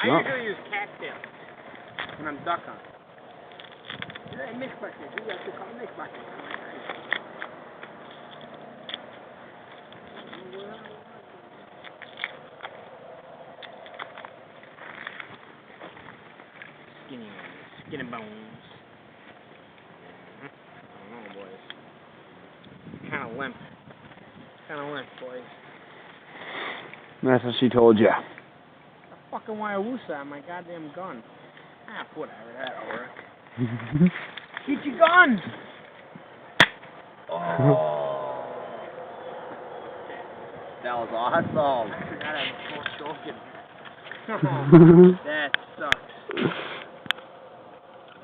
No. usually use cattails when I'm duck hunting. Mix bucket. You have to call mix bucket. Skin and bones. I don't know, boys. Kind of limp, boys. That's what she told you. A fucking Hayabusa on my goddamn gun. Ah, whatever, that'll work. Get your gun! Oh. That was awesome. I forgot I had a full stroke in there. That sucks.